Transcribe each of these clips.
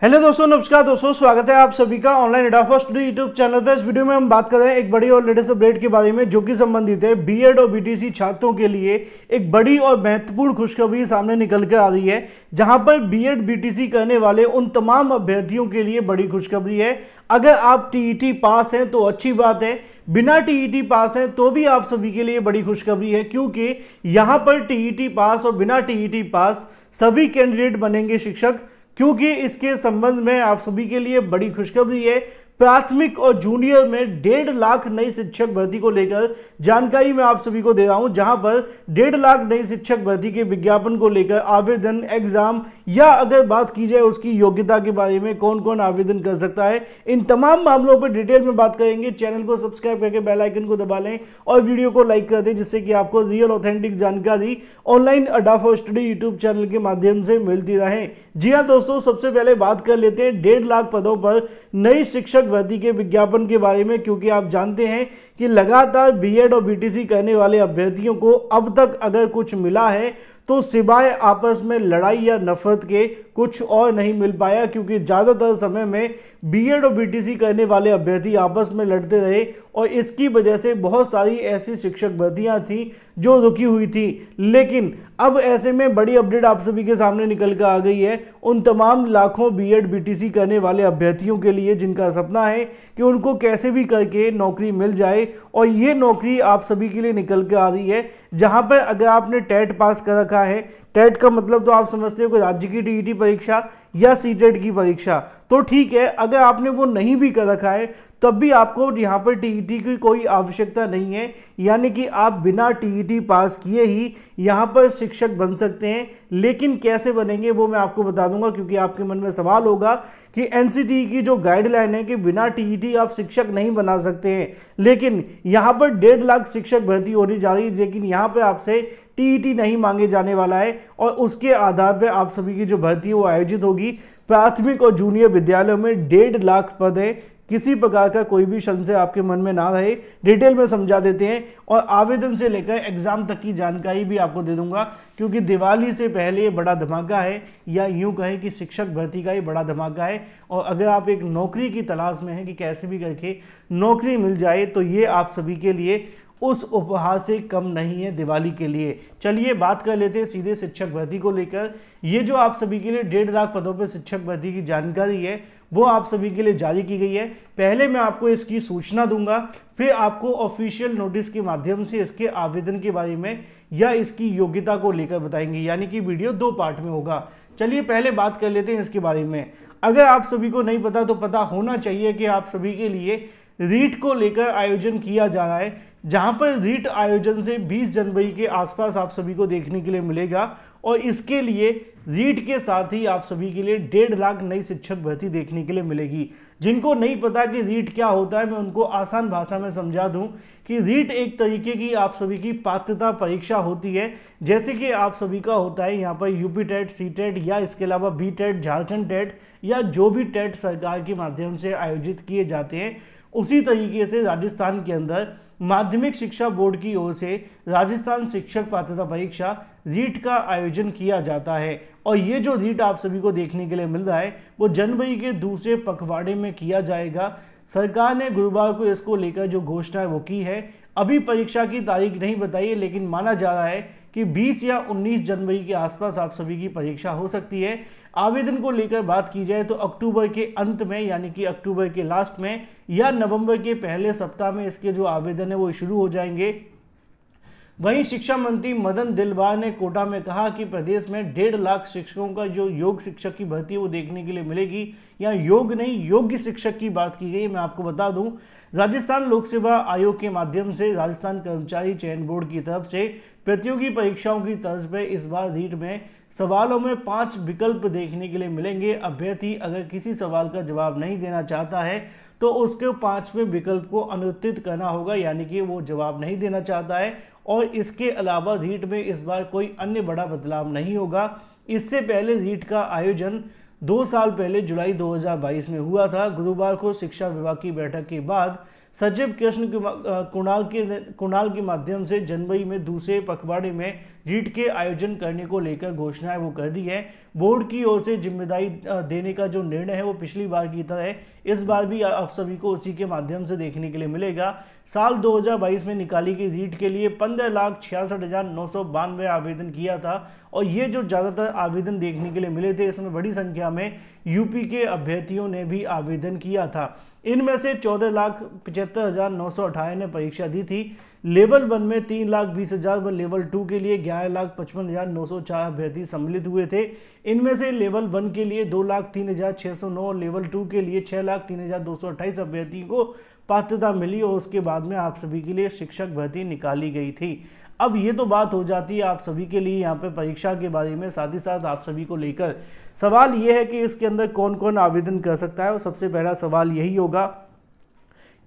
Hello दोस्तों, नमस्कार दोस्तों, स्वागत है आप सभी का ऑनलाइन एडाफा स्टडी यूट्यूब चैनल पर। इस वीडियो में हम बात कर रहे हैं एक बड़ी और लेटेस्ट अपडेट के बारे में जो कि संबंधित है बीएड और बीटीसी छात्रों के लिए। एक बड़ी और महत्वपूर्ण खुशखबरी सामने निकल कर आ रही है, जहां पर बीएड बीटीसी करने वाले उन तमाम अभ्यर्थियों के लिए बड़ी खुशखबरी है। अगर आप टीईटी पास हैं तो अच्छी बात है, बिना टीईटी पास हैं तो भी आप सभी के लिए बड़ी खुशखबरी है, क्योंकि यहां पर टीईटी पास और बिना टीईटी पास सभी कैंडिडेट बनेंगे शिक्षक। क्योंकि इसके संबंध में आप सभी के लिए बड़ी खुशखबरी है। प्राथमिक और जूनियर में 1.5 लाख नई शिक्षक भर्ती को लेकर जानकारी मैं आप सभी को दे रहा हूं, जहां पर 1.5 लाख नई शिक्षक भर्ती के विज्ञापन को लेकर आवेदन, एग्जाम या अगर बात की जाए उसकी योग्यता के बारे में कौन कौन आवेदन कर सकता है, इन तमाम मामलों पर डिटेल में बात करेंगे। चैनल को सब्सक्राइब करके बेल आइकन को दबा लें और वीडियो को लाइक कर दें, जिससे कि आपको रियल ऑथेंटिक जानकारी ऑनलाइन एडाफा स्टडी यूट्यूब चैनल के माध्यम से मिलती रहे। जी हाँ दोस्तों, सबसे पहले बात कर लेते हैं 1.5 लाख पदों पर नई शिक्षक भर्ती के विज्ञापन के बारे में। क्योंकि आप जानते हैं कि लगातार बीएड और बीटीसी करने वाले अभ्यर्थियों को अब तक अगर कुछ मिला है तो सिवाय आपस में लड़ाई या नफरत के कुछ और नहीं मिल पाया, क्योंकि ज़्यादातर समय में बीएड और बीटीसी करने वाले अभ्यर्थी आपस में लड़ते रहे और इसकी वजह से बहुत सारी ऐसी शिक्षक भर्तियां थी जो रुकी हुई थी। लेकिन अब ऐसे में बड़ी अपडेट आप सभी के सामने निकल कर आ गई है उन तमाम लाखों बीएड बीटीसी करने वाले अभ्यर्थियों के लिए जिनका सपना है कि उनको कैसे भी करके नौकरी मिल जाए। और ये नौकरी आप सभी के लिए निकल कर आ रही है, जहां पर अगर आपने टेट पास कर रखा है, टेट का मतलब तो आप समझते हो कि राज्य की टीईटी परीक्षा या सीटेट की परीक्षा, तो ठीक है। अगर आपने वो नहीं भी कर रखा है तब भी आपको यहाँ पर टीईटी की कोई आवश्यकता नहीं है, यानी कि आप बिना टीईटी पास किए ही यहाँ पर शिक्षक बन सकते हैं। लेकिन कैसे बनेंगे वो मैं आपको बता दूंगा, क्योंकि आपके मन में सवाल होगा कि एनसीटीई की जो गाइडलाइन है कि बिना टीईटी आप शिक्षक नहीं बना सकते हैं, लेकिन यहाँ पर 1.5 लाख शिक्षक भर्ती होने जा रही है, लेकिन यहाँ पर आपसे टीईटी नहीं मांगे जाने वाला है और उसके आधार पर आप सभी की जो भर्ती है वो आयोजित होगी। प्राथमिक और जूनियर विद्यालयों में 1.5 लाख पद है, किसी प्रकार का कोई भी संशय आपके मन में ना रहे, डिटेल में समझा देते हैं और आवेदन से लेकर एग्जाम तक की जानकारी भी आपको दे दूंगा, क्योंकि दिवाली से पहले ये बड़ा धमाका है, या यूं कहें कि शिक्षक भर्ती का ये बड़ा धमाका है। और अगर आप एक नौकरी की तलाश में हैं कि कैसे भी करके नौकरी मिल जाए, तो ये आप सभी के लिए उस उपहार से कम नहीं है दिवाली के लिए। चलिए बात कर लेते हैं सीधे शिक्षक भर्ती को लेकर। ये जो आप सभी के लिए 1.5 लाख पदों पर शिक्षक भर्ती की जानकारी है वो आप सभी के लिए जारी की गई है। पहले मैं आपको इसकी सूचना दूंगा, फिर आपको ऑफिशियल नोटिस के माध्यम से इसके आवेदन के बारे में या इसकी योग्यता को लेकर बताएंगे, यानी कि वीडियो 2 पार्ट में होगा। चलिए पहले बात कर लेते हैं इसके बारे में। अगर आप सभी को नहीं पता तो पता होना चाहिए कि आप सभी के लिए रीट को लेकर आयोजन किया जा रहा है, जहां पर रीट आयोजन से 20 जनवरी के आसपास आप सभी को देखने के लिए मिलेगा। और इसके लिए रीट के साथ ही आप सभी के लिए 1.5 लाख नई शिक्षक भर्ती देखने के लिए मिलेगी। जिनको नहीं पता कि रीट क्या होता है, मैं उनको आसान भाषा में समझा दूं कि रीट एक तरीके की आप सभी की पात्रता परीक्षा होती है, जैसे कि आप सभी का होता है यहाँ पर यूपी टेट, सी टेट या इसके अलावा बी टेट, झारखंड टेट या जो भी टेट सरकार के माध्यम से आयोजित किए जाते हैं। उसी तरीके से राजस्थान के अंदर माध्यमिक शिक्षा बोर्ड की ओर से राजस्थान शिक्षक पात्रता परीक्षा रीट का आयोजन किया जाता है। और ये जो रीट आप सभी को देखने के लिए मिल रहा है वो जनवरी के दूसरे पखवाड़े में किया जाएगा। सरकार ने गुरुवार को इसको लेकर जो घोषणा है वो की है। अभी परीक्षा की तारीख नहीं बताई है, लेकिन माना जा रहा है कि 20 या 19 जनवरी के आसपास आप सभी की परीक्षा हो सकती है। आवेदन को लेकर बात की जाए तो अक्टूबर के अंत में, यानी कि अक्टूबर के लास्ट में या नवंबर के पहले सप्ताह में इसके जो आवेदन है वो शुरू हो जाएंगे। वहीं शिक्षा मंत्री मदन दिलवार ने कोटा में कहा कि प्रदेश में 1.5 लाख शिक्षकों का जो योग शिक्षक की भर्ती है वो देखने के लिए मिलेगी। या योग नहीं, योग्य शिक्षक की बात की गई। मैं आपको बता दूं, राजस्थान लोक सेवा आयोग के माध्यम से राजस्थान कर्मचारी चयन बोर्ड की तरफ से प्रतियोगी परीक्षाओं की तर्ज पर इस बार रीट में सवालों में 5 विकल्प देखने के लिए मिलेंगे। अभ्यर्थी अगर किसी सवाल का जवाब नहीं देना चाहता है तो उसके 5वें विकल्प को अनुत्तरित करना होगा, यानी कि वो जवाब नहीं देना चाहता है। और इसके अलावा रीट में इस बार कोई अन्य बड़ा बदलाव नहीं होगा। इससे पहले रीट का आयोजन 2 साल पहले जुलाई 2022 में हुआ था। गुरुवार को शिक्षा विभाग की बैठक के बाद सचिव कृष्ण कुणाल के माध्यम से जनवरी में दूसरे पखवाड़े में रीट के आयोजन करने को लेकर घोषणाएं वो कर दी है। बोर्ड की ओर से जिम्मेदारी देने का जो निर्णय है वो पिछली बार की तरह इस बार भी आप सभी को उसी के माध्यम से देखने के लिए मिलेगा। साल 2022 में निकाली गई रीट के लिए 15,66,992 आवेदन किया था और ये जो ज़्यादातर आवेदन देखने के लिए मिले थे, इसमें बड़ी संख्या में यूपी के अभ्यर्थियों ने भी आवेदन किया था। इनमें से 14,75,918 ने परीक्षा दी थी। लेवल 1 में 3,20,000 व लेवल 2 के लिए 11,55,904 अभ्यर्थी सम्मिलित हुए थे। इनमें से लेवल 1 के लिए 2,03,609 और लेवल 2 के लिए 6,03,228 अभ्यर्थियों को पात्रता मिली और उसके बाद में आप सभी के लिए शिक्षक भर्ती निकाली गई थी। अब ये तो बात हो जाती है आप सभी के लिए यहाँ पे परीक्षा के बारे में, साथ ही साथ आप सभी को लेकर सवाल ये है कि इसके अंदर कौन कौन आवेदन कर सकता है। और सबसे पहला सवाल यही होगा,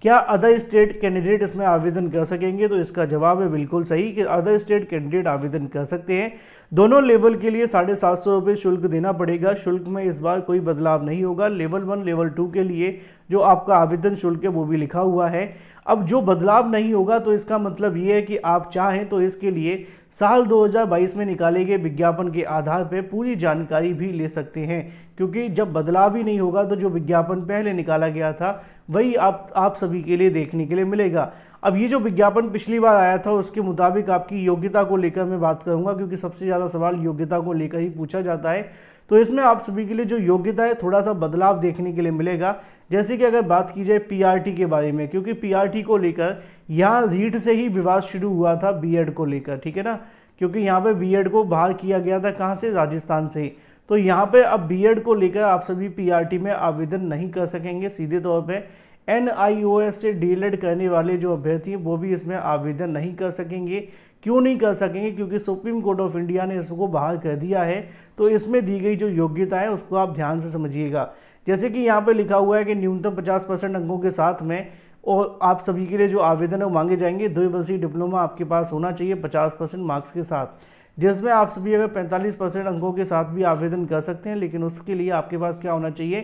क्या अदर स्टेट कैंडिडेट इसमें आवेदन कर सकेंगे? तो इसका जवाब है बिल्कुल सही कि अदर स्टेट कैंडिडेट आवेदन कर सकते हैं। दोनों लेवल के लिए 750 रुपये शुल्क देना पड़ेगा। शुल्क में इस बार कोई बदलाव नहीं होगा। लेवल 1 लेवल 2 के लिए जो आपका आवेदन शुल्क है वो भी लिखा हुआ है। अब जो बदलाव नहीं होगा तो इसका मतलब ये है कि आप चाहें तो इसके लिए साल 2022 में निकाले गए विज्ञापन के आधार पर पूरी जानकारी भी ले सकते हैं, क्योंकि जब बदलाव ही नहीं होगा तो जो विज्ञापन पहले निकाला गया था वही आप सभी के लिए देखने के लिए मिलेगा। अब ये जो विज्ञापन पिछली बार आया था उसके मुताबिक आपकी योग्यता को लेकर मैं बात करूंगा, क्योंकि सबसे ज़्यादा सवाल योग्यता को लेकर ही पूछा जाता है। तो इसमें आप सभी के लिए जो योग्यता है थोड़ा सा बदलाव देखने के लिए मिलेगा। जैसे कि अगर बात की जाए पीआरटी के बारे में, क्योंकि पीआरटी को लेकर यहाँ रीट से ही विवाद शुरू हुआ था बीएड को लेकर, ठीक है ना, क्योंकि यहाँ पे बीएड को बाहर किया गया था कहाँ से, राजस्थान से। तो यहाँ पे अब बीएड को लेकर आप सभी पीआरटी में आवेदन नहीं कर सकेंगे। सीधे तौर पे एनआईओएस से डीएलएड करने वाले जो अभ्यर्थी हैं वो भी इसमें आवेदन नहीं कर सकेंगे। क्यों नहीं कर सकेंगे? क्योंकि सुप्रीम कोर्ट ऑफ इंडिया ने इसको बाहर कर दिया है। तो इसमें दी गई जो योग्यता है उसको आप ध्यान से समझिएगा। जैसे कि यहाँ पे लिखा हुआ है कि न्यूनतम 50% अंकों के साथ में और आप सभी के लिए जो आवेदन है वो मांगे जाएंगे। 2 वर्षीय डिप्लोमा आपके पास होना चाहिए 50% मार्क्स के साथ, जिसमें आप सभी अगर 45% अंकों के साथ भी आवेदन कर सकते हैं, लेकिन उसके लिए आपके पास क्या होना चाहिए,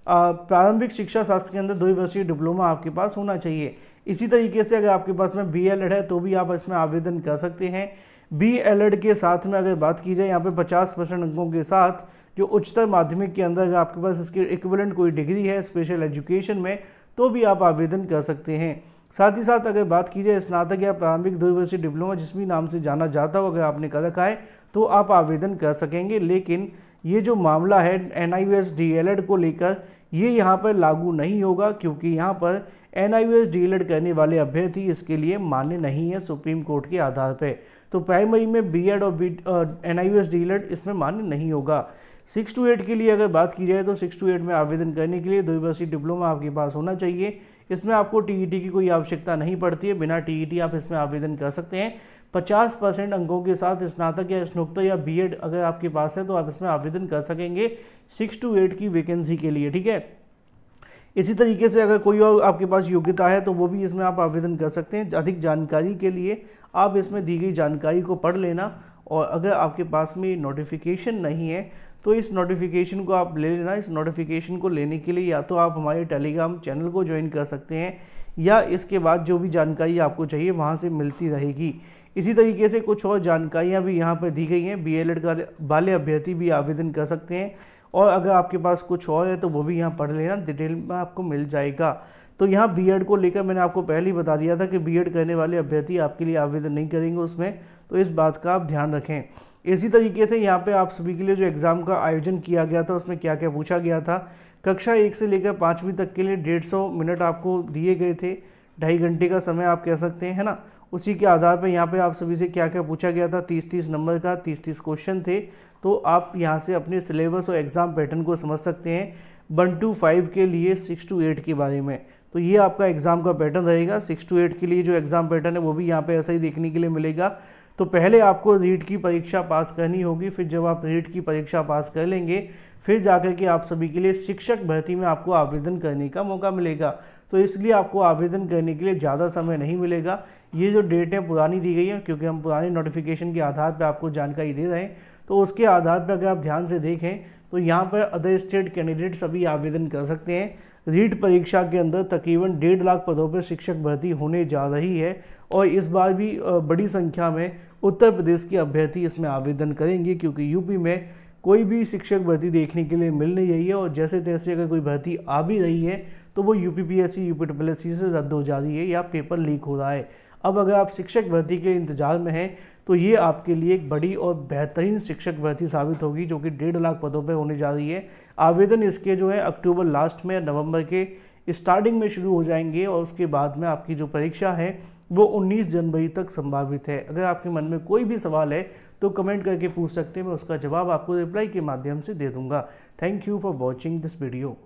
प्रारंभिक शिक्षा शास्त्र के अंदर 2 वर्षीय डिप्लोमा आपके पास होना चाहिए। इसी तरीके से अगर आपके पास में बीएलएड है तो भी आप इसमें आवेदन कर सकते हैं। बीएलएड के साथ में अगर बात की जाए यहाँ पे 50% अंकों के साथ जो उच्चतर माध्यमिक के अंदर अगर आपके पास इसके इक्विवेलेंट कोई डिग्री है स्पेशल एजुकेशन में तो भी आप आवेदन कर सकते हैं। साथ ही साथ अगर बात की जाए स्नातक या प्रारंभिक 2 वर्षीय डिप्लोमा जिस भी नाम से जाना जाता हो अगर आपने कर रखा है तो आप आवेदन कर सकेंगे। लेकिन ये जो मामला है एनआईओएस डीएलएड को लेकर ये यहाँ पर लागू नहीं होगा, क्योंकि यहाँ पर एनआईओएस डीएलएड करने वाले अभ्यर्थी इसके लिए मान्य नहीं है सुप्रीम कोर्ट के आधार पर। तो प्राइमरी में बीएड और एनआईओएस डीएलएड इसमें मान्य नहीं होगा। 6 to 8 के लिए अगर बात की जाए तो 6 to 8 में आवेदन करने के लिए 2 वर्षीय डिप्लोमा आपके पास होना चाहिए। इसमें आपको टीईटी की कोई आवश्यकता नहीं पड़ती है, बिना टीईटी आप इसमें आवेदन कर सकते हैं। 50% अंकों के साथ स्नातक या स्नातकोत्तर या बीएड अगर आपके पास है तो आप इसमें आवेदन कर सकेंगे 6 to 8 की वैकेंसी के लिए, ठीक है। इसी तरीके से अगर कोई और आपके पास योग्यता है तो वो भी इसमें आप आवेदन कर सकते हैं। अधिक जानकारी के लिए आप इसमें दी गई जानकारी को पढ़ लेना, और अगर आपके पास में नोटिफिकेशन नहीं है तो इस नोटिफिकेशन को आप ले लेना। इस नोटिफिकेशन को लेने के लिए या तो आप हमारे टेलीग्राम चैनल को ज्वाइन कर सकते हैं या इसके बाद जो भी जानकारी आपको चाहिए वहाँ से मिलती रहेगी। इसी तरीके से कुछ और जानकारियाँ भी यहाँ पर दी गई हैं। बीएलएड का वाले अभ्यर्थी भी आवेदन कर सकते हैं, और अगर आपके पास कुछ और है तो वो भी यहाँ पढ़ लेना, डिटेल में आपको मिल जाएगा। तो यहाँ बीएड को लेकर मैंने आपको पहले ही बता दिया था कि बीएड करने वाले अभ्यर्थी आपके लिए आवेदन नहीं करेंगे उसमें, तो इस बात का आप ध्यान रखें। इसी तरीके से यहाँ पे आप सभी के लिए जो एग्ज़ाम का आयोजन किया गया था उसमें क्या क्या पूछा गया था। कक्षा 1 से लेकर 5वीं तक के लिए 150 मिनट आपको दिए गए थे, 2.5 घंटे का समय आप कह सकते हैं, है ना। उसी के आधार पर यहाँ पे आप सभी से क्या क्या पूछा गया था, 30-30 नंबर का 30-30 क्वेश्चन थे। तो आप यहाँ से अपने सिलेबस और एग्ज़ाम पैटर्न को समझ सकते हैं 1 to 5 के लिए 6 to 8 के बारे में। तो ये आपका एग्ज़ाम का पैटर्न रहेगा। 6 to 8 के लिए जो एग्ज़ाम पैटर्न है वो भी यहाँ पे ऐसा ही देखने के लिए मिलेगा। तो पहले आपको रीट की परीक्षा पास करनी होगी, फिर जब आप रीट की परीक्षा पास कर लेंगे फिर जाकर के आप सभी के लिए शिक्षक भर्ती में आपको आवेदन करने का मौका मिलेगा। तो इसलिए आपको आवेदन करने के लिए ज़्यादा समय नहीं मिलेगा। ये जो डेट है पुरानी दी गई है, क्योंकि हम पुरानी नोटिफिकेशन के आधार पर आपको जानकारी दे रहे हैं। तो उसके आधार पर अगर आप ध्यान से देखें तो यहाँ पर अदर स्टेट कैंडिडेट सभी आवेदन कर सकते हैं। रीट परीक्षा के अंदर तकरीबन 1.5 लाख पदों पर शिक्षक भर्ती होने जा रही है और इस बार भी बड़ी संख्या में उत्तर प्रदेश के अभ्यर्थी इसमें आवेदन करेंगे, क्योंकि यूपी में कोई भी शिक्षक भर्ती देखने के लिए मिल नहीं रही है और जैसे तैसे अगर कोई भर्ती आ भी रही है तो वो यूपीपीएससी यूपीएससी से रद्द हो जा रही है या पेपर लीक हो रहा है। अब अगर आप शिक्षक भर्ती के इंतजार में हैं तो ये आपके लिए एक बड़ी और बेहतरीन शिक्षक भर्ती साबित होगी, जो कि 1.5 लाख पदों पर होने जा रही है। आवेदन इसके जो है अक्टूबर लास्ट में, नवंबर के स्टार्टिंग में शुरू हो जाएंगे और उसके बाद में आपकी जो परीक्षा है वो 19 जनवरी तक संभावित है। अगर आपके मन में कोई भी सवाल है तो कमेंट करके पूछ सकते हैं, मैं उसका जवाब आपको रिप्लाई के माध्यम से दे दूंगा। Thank you for watching this video.